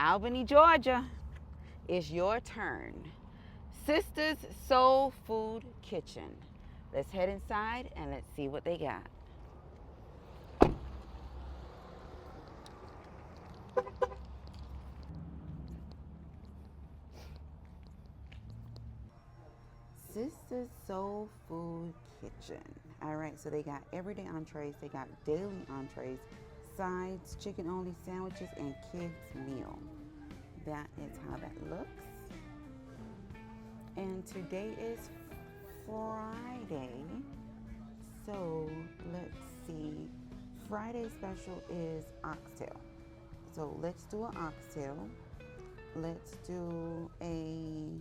Albany, Georgia, it's your turn. Sister's Soul Food Kitchen. Let's head inside and let's see what they got. Sister's Soul Food Kitchen. All right, so they got everyday entrees, they got daily entrees, sides, chicken only sandwiches, and kids meal. That is how that looks. And today is Friday, so let's see. Friday special is oxtail. So let's do an oxtail. Let's do a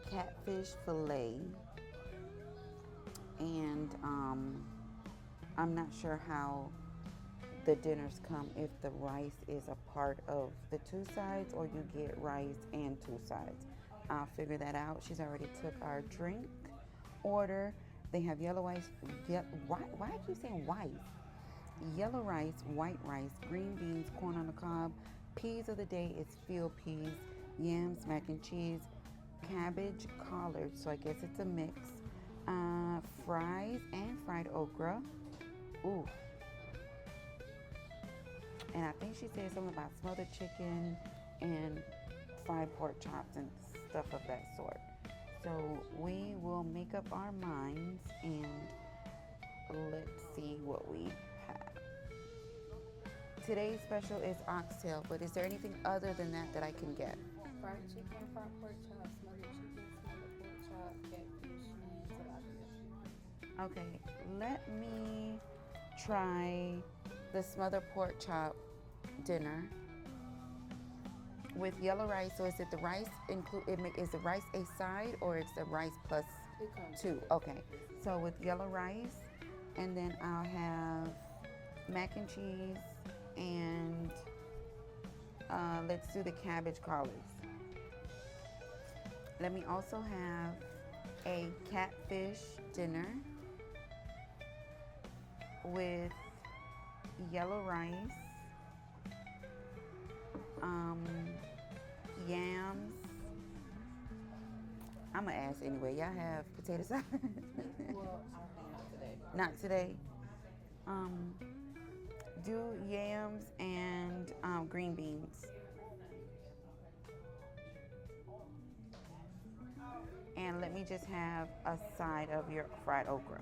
catfish fillet. And I'm not sure how the dinners come, if the rice is a part of the two sides or you get rice and two sides. I'll figure that out. She's already took our drink order. They have yellow rice. Why I keep saying rice? Yellow rice, white rice, green beans, corn on the cob. Peas of the day is field peas, yams, mac and cheese, cabbage, collards. So I guess it's a mix. Fries and fried okra. Ooh. And I think she said something about smothered chicken and fried pork chops and stuff of that sort. So we will make up our minds and let's see what we have. Today's special is oxtail, but is there anything other than that that I can get? Fried chicken, fried pork chop, smothered chicken, smothered pork chop, catfish, and tilapia. Okay, let me try the smothered pork chop dinner with yellow rice. So is it the rice is the rice a side or it's the rice plus two? Okay, so with yellow rice, and then I'll have mac and cheese, and let's do the cabbage collards. Let me also have a catfish dinner with yellow rice, yams. I'm gonna ask anyway. Y'all have potato salad? Well, not today. Not today. Do yams and green beans. And let me just have a side of your fried okra.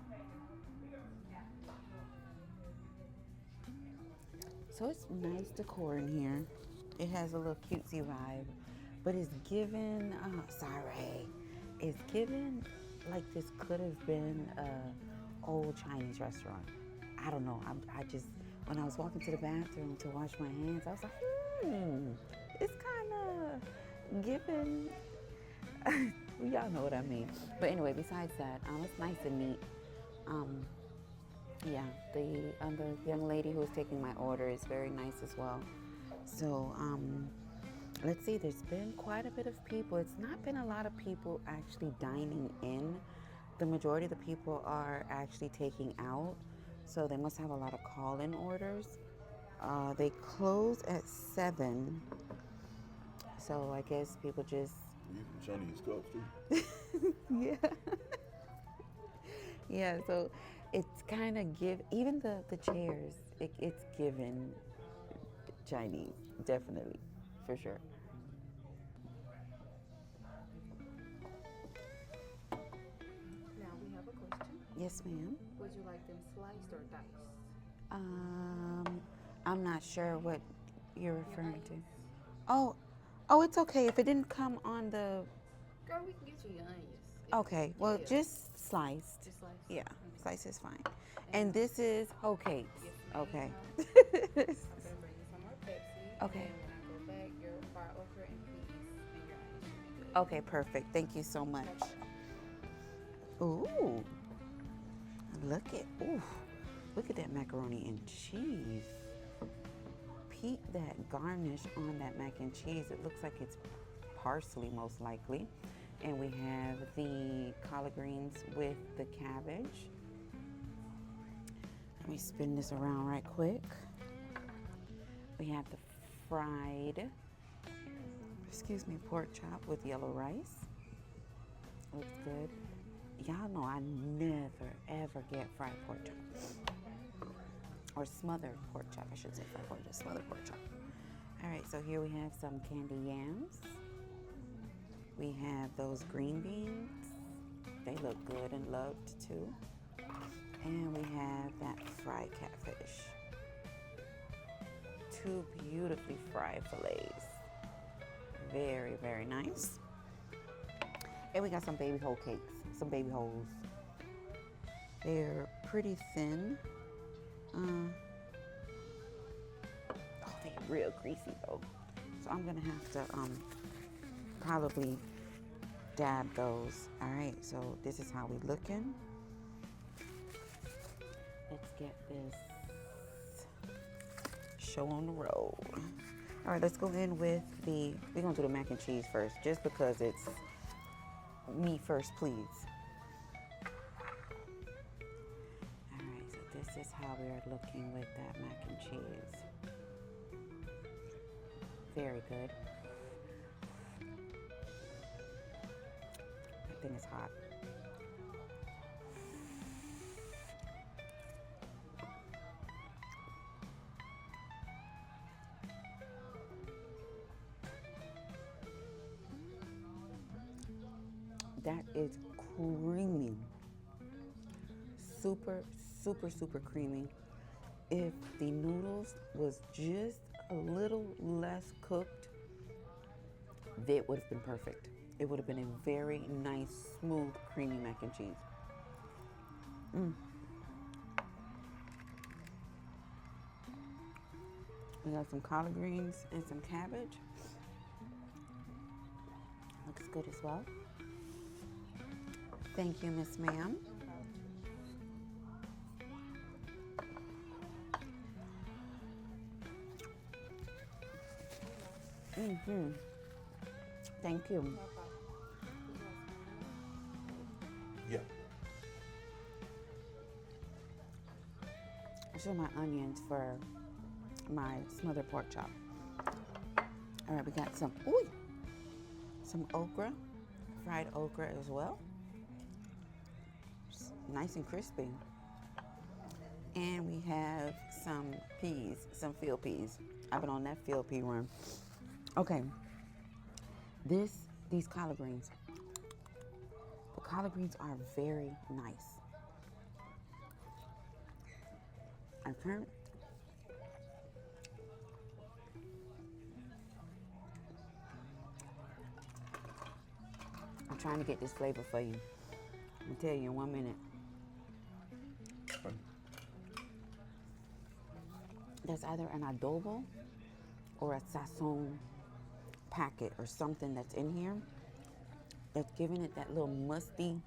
So it's nice decor in here. It has a little cutesy vibe, but it's given, it's given like this could have been a old Chinese restaurant. I don't know. I just, when I was walking to the bathroom to wash my hands, I was like, it's kind of given. Y'all know what I mean. But anyway, besides that, it's nice and neat. Yeah, the young lady who was taking my order is very nice as well. So let's see, there's been quite a bit of people. It's not been a lot of people actually dining in. The majority of the people are actually taking out. So they must have a lot of call-in orders. They close at 7. So I guess people just... Chinese cups too. Yeah. Yeah, so it's kind of even the chairs, it's given Chinese, definitely, for sure. Now we have a question. Yes, ma'am. Would you like them sliced or diced? I'm not sure what you're referring to. Oh, it's okay if it didn't come on the... Girl, we can get you your onions. Okay, well, Yeah. just sliced. Just sliced? Yeah, Okay. slice is fine. And this is whole cakes. Yes, ma'am. Okay. I'm gonna bring you some more Pepsi. Okay. And when I go back, your fried okra and peas and your onions should be good. Okay, perfect. Thank you so much. Ooh, look at that macaroni and cheese. Peep that garnish on that mac and cheese. It looks like it's parsley, most likely. And we have the collard greens with the cabbage. Let me spin this around right quick. We have the fried, excuse me, pork chop with yellow rice. Looks good. Y'all know I never, ever get fried pork chop. Or smothered pork chop, I should say. Fried pork chop, smothered pork chop. All right, so here we have some candy yams. We have those green beans. They look good and loved too. And we have that fried catfish. 2 beautifully fried fillets. Very, very nice. And we got some baby whole cakes, some baby holes. They're pretty thin. Oh, they're real greasy though. So I'm gonna have to probably dab those. All right, so this is how we looking. Let's get this show on the road. All right, let's go in with we're gonna do the mac and cheese first, just because it's me first, please. All right, so this is how we are looking with that mac and cheese. Very good. That thing is hot. That is creamy. Super, super, super creamy. If the noodles was just a little less cooked, that would have been perfect. It would have been a very nice, smooth, creamy mac and cheese. We got some collard greens and some cabbage. Looks good as well. Thank you, Miss Ma'am. Thank you. Yeah. These are my onions for my smothered pork chop. All right, we got some okra, fried okra as well. Nice and crispy. And we have some peas, some field peas. I've been on that field pea run. Okay, these collard greens. The collard greens are very nice. Okay. I'm trying to get this flavor for you. I'll tell you in 1 minute. There's either an adobo or a sazon packet or something that's in here that's giving it that little musty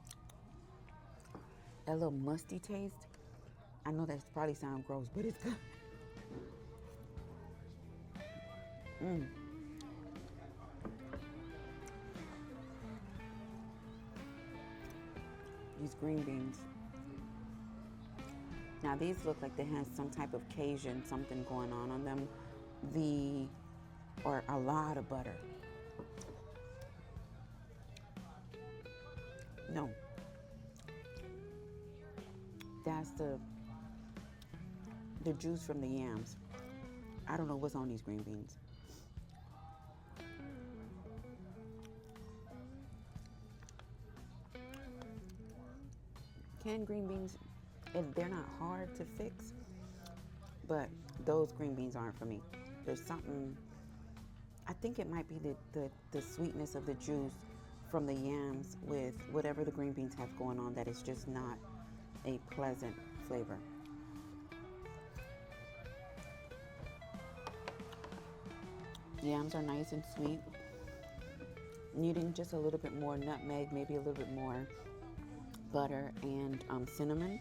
taste. I know that probably sounds gross, but it's good. These green beans. Now these look like they have some type of Cajun something going on them. Or a lot of butter. No. That's the juice from the yams. I don't know what's on these green beans. Canned green beans, they're not hard to fix, but those green beans aren't for me. There's something, I think it might be the sweetness of the juice from the yams with whatever the green beans have going on that is just not a pleasant flavor. Yams are nice and sweet, needing just a little bit more nutmeg, maybe a little bit more butter and cinnamon,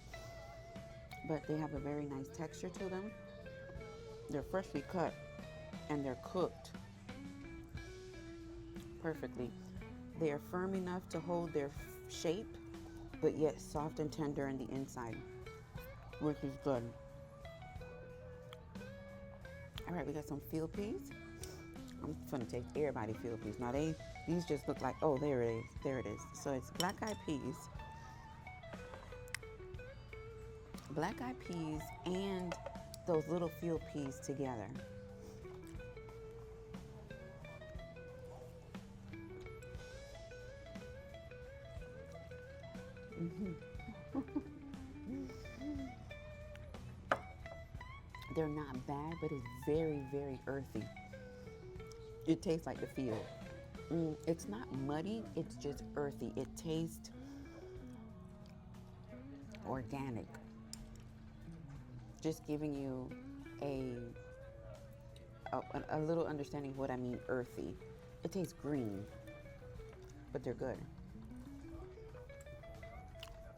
but they have a very nice texture to them. They're freshly cut and they're cooked perfectly. They are firm enough to hold their shape, but yet soft and tender in the inside, which is good. All right, we got some field peas. I'm gonna take everybody field piece. Now these just look like, oh, there it is, there it is. So it's black eyed peas and those little field peas together. They're not bad, but it's very, very earthy. It tastes like the field. It's not muddy, it's just earthy. It tastes organic. Just giving you a little understanding of what I mean earthy. It tastes green, but they're good.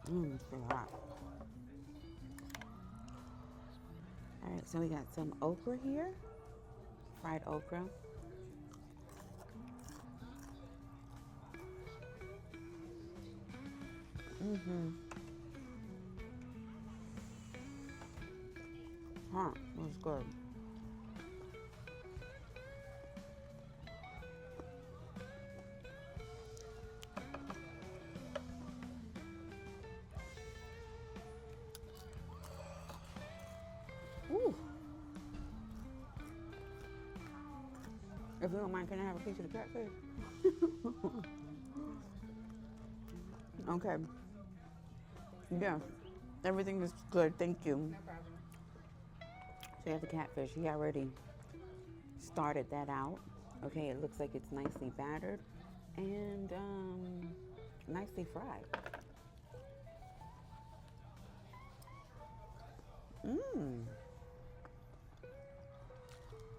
It's pretty hot. All right, so we got some okra here, fried okra. That's good. Ooh. If you don't mind, can I have a piece of the catfish? Okay. Yeah. Everything is good. Thank you. No problem. So you have the catfish. He already started that out. Okay, it looks like it's nicely battered and nicely fried.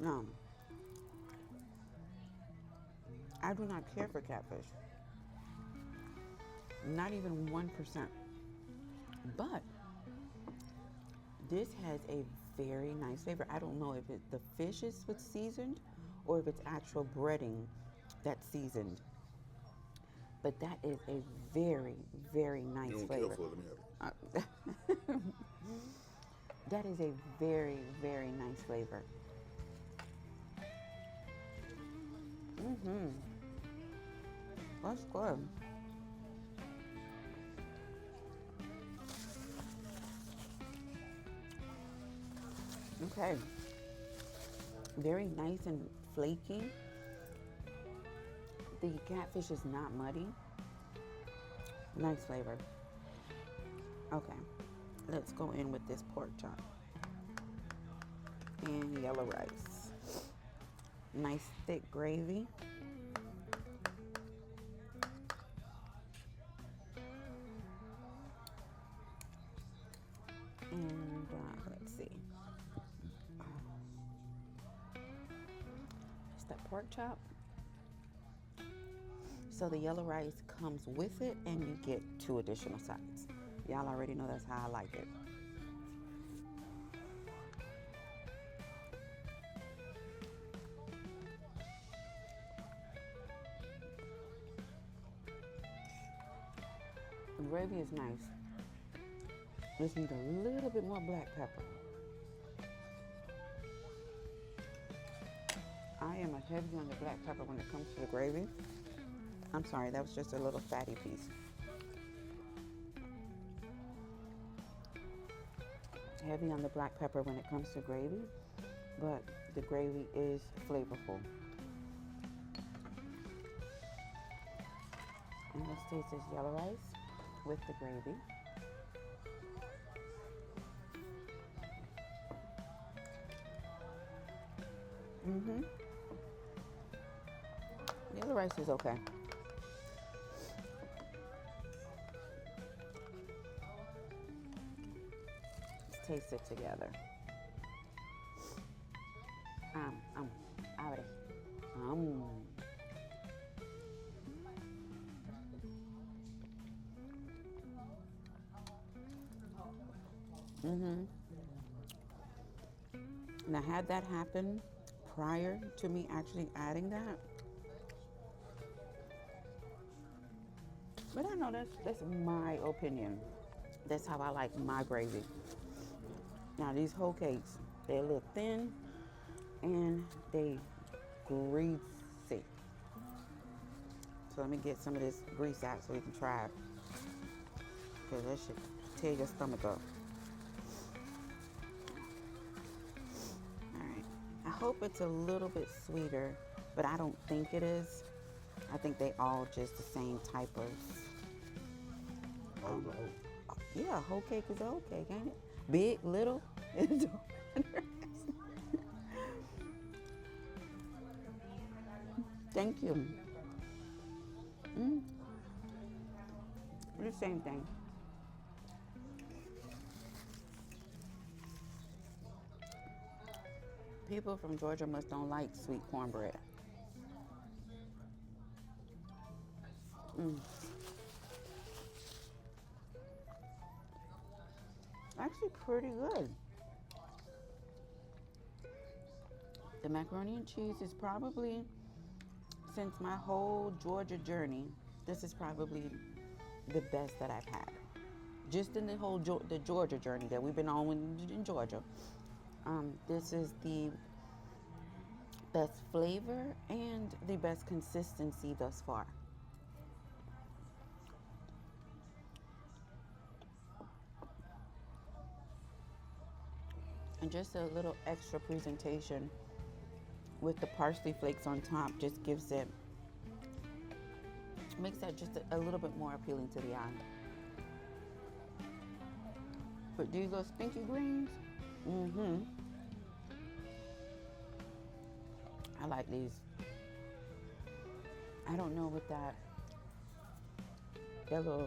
No, I do not care for catfish. Not even 1%. But this has a very nice flavor. I don't know if the fish is what's seasoned or if it's actual breading that's seasoned. But that is a very, very nice You don't flavor. care for it, let me have it. That is a very, very nice flavor. That's good. Okay. Very nice and flaky. The catfish is not muddy. Nice flavor. Okay. Let's go in with this pork chop and yellow rice. Nice thick gravy. And let's see. It's that pork chop. So the yellow rice comes with it and you get 2 additional sides. Y'all already know that's how I like it. The gravy is nice. Just need a little bit more black pepper. I am a heavy on the black pepper when it comes to the gravy. I'm sorry, that was just a little fatty piece. Heavy on the black pepper when it comes to gravy, but the gravy is flavorful. And let's taste this yellow rice with the gravy. Yellow rice is okay. Let's taste it together. Abre. Now, had that happened prior to me actually adding that, but I know that's my opinion. That's how I like my gravy. Now, these whole cakes, they're a little thin and they greasy. So let me get some of this grease out so we can try it. Because that should tear your stomach up. Alright. I hope it's a little bit sweeter, but I don't think it is. I think they all just the same type of. Yeah, whole cake is a whole cake, ain't it? Big, little, it don't matter. Thank you. The same thing. People from Georgia must don't like sweet cornbread. Actually pretty good. The macaroni and cheese is probably, since my whole Georgia journey, this is probably the best that I've had. Just in the whole the Georgia journey that we've been on in Georgia. This is the best flavor and the best consistency thus far. And just a little extra presentation with the parsley flakes on top just gives it, makes that just a little bit more appealing to the eye. But these little stinky greens, I like these. I don't know what that little,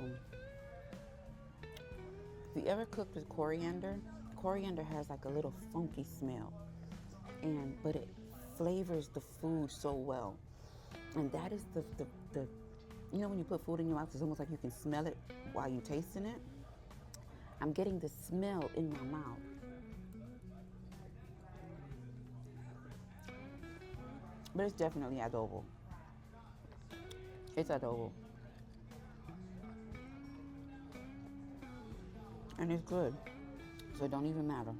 if you ever cooked with coriander, coriander has like a little funky smell, but it flavors the food so well. And that is the you know, when you put food in your mouth, it's almost like you can smell it while you're tasting it. I'm getting the smell in my mouth. But it's definitely adobo. It's adobo. And it's good. So it don't even matter.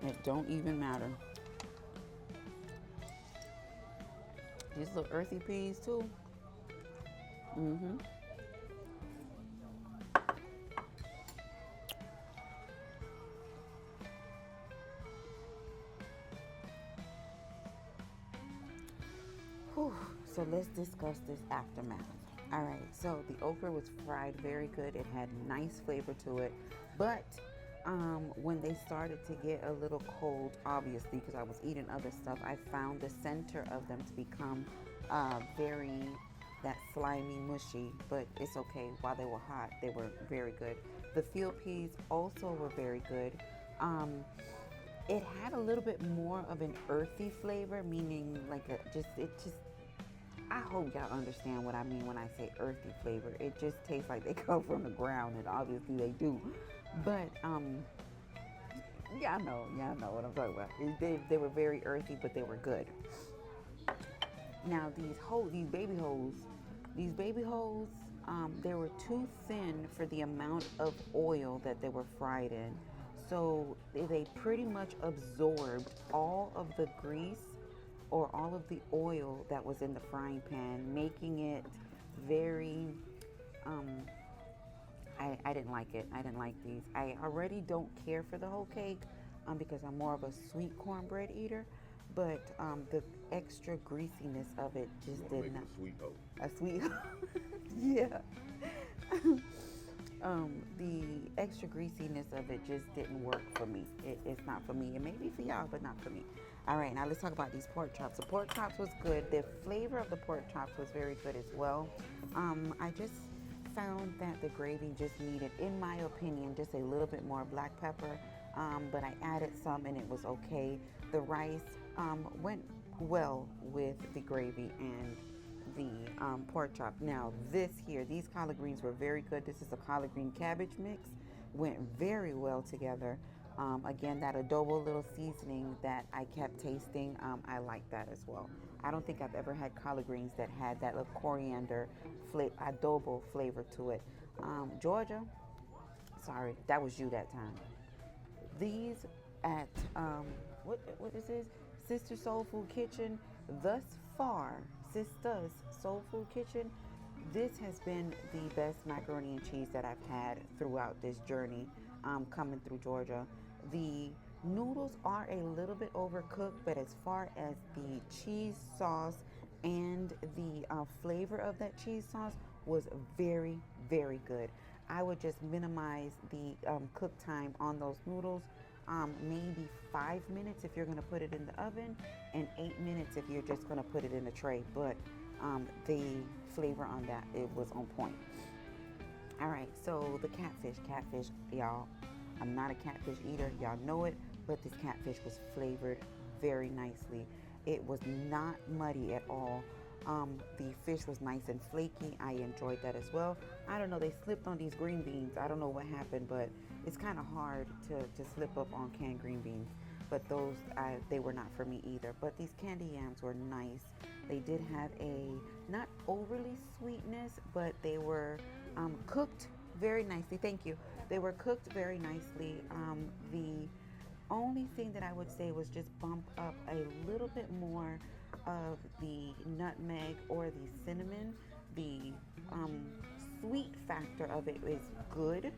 It don't even matter. These little earthy peas too. Whew. So let's discuss this aftermath. All right, so the okra was fried very good. It had nice flavor to it. But when they started to get a little cold, obviously, because I was eating other stuff, I found the center of them to become very, that slimy, mushy, but it's okay. While they were hot, they were very good. The field peas also were very good. It had a little bit more of an earthy flavor, meaning like I hope y'all understand what I mean when I say earthy flavor. It just tastes like they come from the ground, and obviously they do. But y'all know what I'm talking about. They were very earthy, but they were good. Now these baby hoes, they were too thin for the amount of oil that they were fried in. So they pretty much absorbed all of the grease or all of the oil that was in the frying pan, making it very, I didn't like it. I didn't like these. I already don't care for the whole cake because I'm more of a sweet cornbread eater, but the extra greasiness of it just did not. A sweet hoe. Yeah. The extra greasiness of it just didn't work for me. It's not for me. It may be for y'all, but not for me. All right, now let's talk about these pork chops. The pork chops was good. The flavor of the pork chops was very good as well. I just found that the gravy just needed, in my opinion, just a little bit more black pepper. But I added some and it was okay. The rice went well with the gravy and the pork chop. Now these collard greens were very good. This is a collard green cabbage mix. Went very well together. Again, that adobo little seasoning that I kept tasting, I like that as well. I don't think I've ever had collard greens that had that little coriander adobo flavor to it. Georgia, sorry, that was you that time. These at what this is, Sister Soulful Kitchen. Thus far, Sista's Soulful Kitchen, this has been the best macaroni and cheese that I've had throughout this journey, coming through Georgia. The noodles are a little bit overcooked, but as far as the cheese sauce and the flavor of that cheese sauce was very, very good. I would just minimize the cook time on those noodles. Maybe 5 minutes if you're going to put it in the oven, and 8 minutes if you're just going to put it in a tray. But the flavor on that, it was on point. All right, so the catfish, y'all. I'm not a catfish eater, y'all know it, but this catfish was flavored very nicely. It was not muddy at all. The fish was nice and flaky. I enjoyed that as well. I don't know, they slipped on these green beans. I don't know what happened, but it's kind of hard to slip up on canned green beans. But those, they were not for me either. But these candy yams were nice. They did have a not overly sweetness, but they were cooked very nicely. Thank you. They were cooked very nicely. The only thing that I would say was just bump up a little bit more of the nutmeg or the cinnamon. The sweet factor of it is good,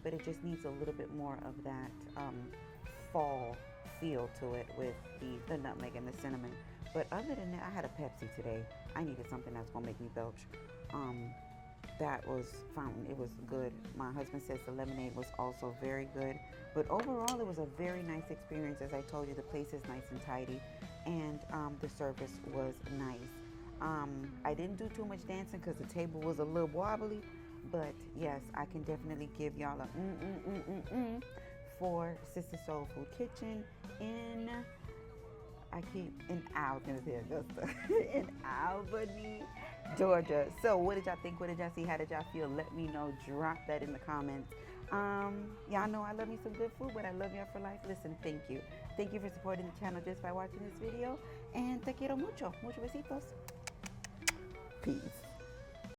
but it just needs a little bit more of that fall feel to it with the nutmeg and the cinnamon. But other than that, I had a Pepsi today. I needed something that's gonna make me belch. That was fountain. It was good. My husband says the lemonade was also very good. But overall, it was a very nice experience. As I told you, the place is nice and tidy, and the service was nice. I didn't do too much dancing because the table was a little wobbly, but yes, I can definitely give y'all a for Sister Soul Food Kitchen in in Albany, Georgia. So what did y'all think? What did y'all see? How did y'all feel? Let me know. Drop that in the comments. Y'all know I love me some good food, but I love y'all for life. Listen, thank you. Thank you for supporting the channel just by watching this video. And te quiero mucho. Muchos besitos. Peace.